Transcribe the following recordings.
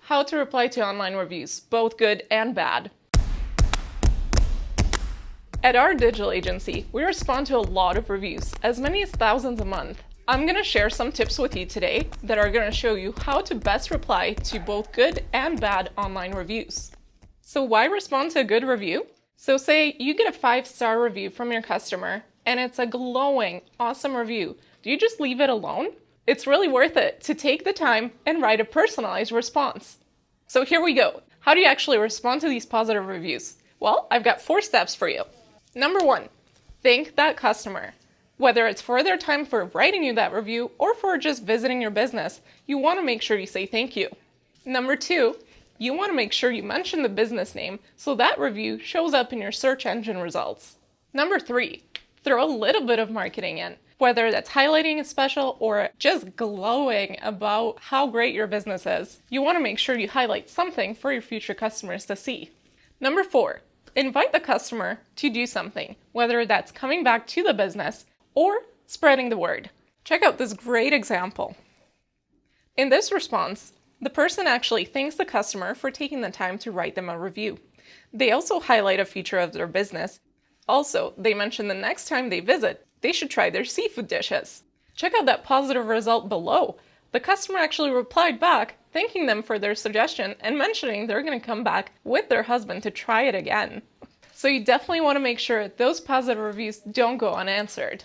How to reply to online reviews, both good and bad. At our digital agency, we respond to a lot of reviews, as many as thousands a month. I'm going to share some tips with you today that are going to show you how to best reply to both good and bad online reviews. So why respond to a good review? So say you get a 5-star review from your customer and it's a glowing, awesome review. Do you just leave it alone? It's really worth it to take the time and write a personalized response. So here we go. How do you actually respond to these positive reviews? Well, I've got 4 steps for you. Number 1, thank that customer. Whether it's for their time for writing you that review or for just visiting your business, you want to make sure you say thank you. Number 2, you want to make sure you mention the business name so that review shows up in your search engine results. Number 3, throw a little bit of marketing in, whether that's highlighting a special or just glowing about how great your business is. You want to make sure you highlight something for your future customers to see. Number 4, invite the customer to do something, whether that's coming back to the business or spreading the word. Check out this great example. In this response, the person actually thanks the customer for taking the time to write them a review. They also highlight a feature of their business. Also, they mention the next time they visit, they should try their seafood dishes. Check out that positive result below. The customer actually replied back, thanking them for their suggestion and mentioning they're going to come back with their husband to try it again. So you definitely want to make sure those positive reviews don't go unanswered.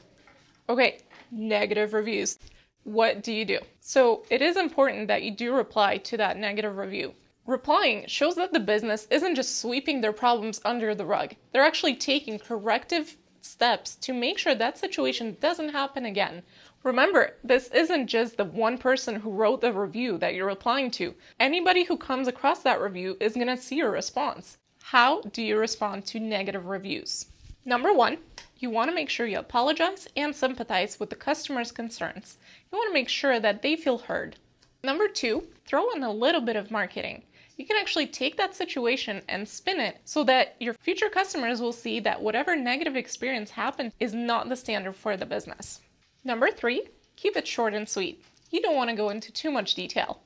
Okay, negative reviews. What do you do? So it is important that you do reply to that negative review. Replying shows that the business isn't just sweeping their problems under the rug. They're actually taking corrective steps to make sure that situation doesn't happen again. Remember, this isn't just the one person who wrote the review that you're replying to. Anybody who comes across that review is going to see your response. How do you respond to negative reviews? Number 1, you want to make sure you apologize and sympathize with the customer's concerns. You want to make sure that they feel heard. Number 2, throw in a little bit of marketing. You can actually take that situation and spin it so that your future customers will see that whatever negative experience happened is not the standard for the business. Number 3, keep it short and sweet. You don't want to go into too much detail.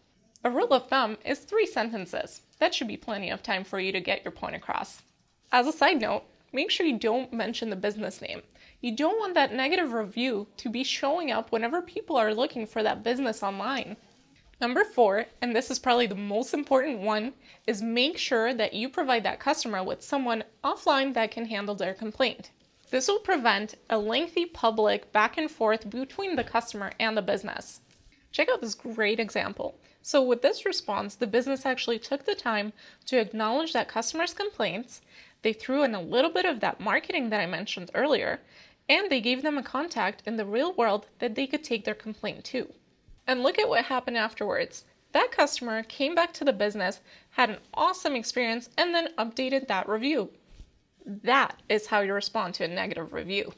A rule of thumb is 3 sentences. That should be plenty of time for you to get your point across. As a side note, make sure you don't mention the business name. You don't want that negative review to be showing up whenever people are looking for that business online. Number 4, and this is probably the most important one, is make sure that you provide that customer with someone offline that can handle their complaint. This will prevent a lengthy public back and forth between the customer and the business. Check out this great example. So with this response, the business actually took the time to acknowledge that customer's complaints. They threw in a little bit of that marketing that I mentioned earlier, and they gave them a contact in the real world that they could take their complaint to. And look at what happened afterwards. That customer came back to the business, had an awesome experience, and then updated that review. That is how you respond to a negative review.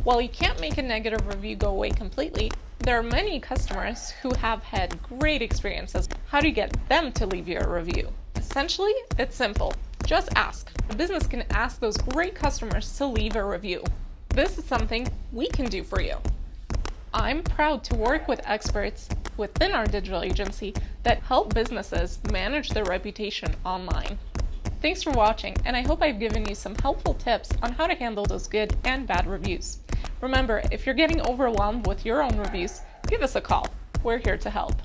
While you can't make a negative review go away completely, there are many customers who have had great experiences. How do you get them to leave you a review? Essentially, it's simple. Just ask. The business can ask those great customers to leave a review. This is something we can do for you. I'm proud to work with experts within our digital agency that help businesses manage their reputation online. Thanks for watching, and I hope I've given you some helpful tips on how to handle those good and bad reviews. Remember, if you're getting overwhelmed with your own reviews, give us a call. We're here to help.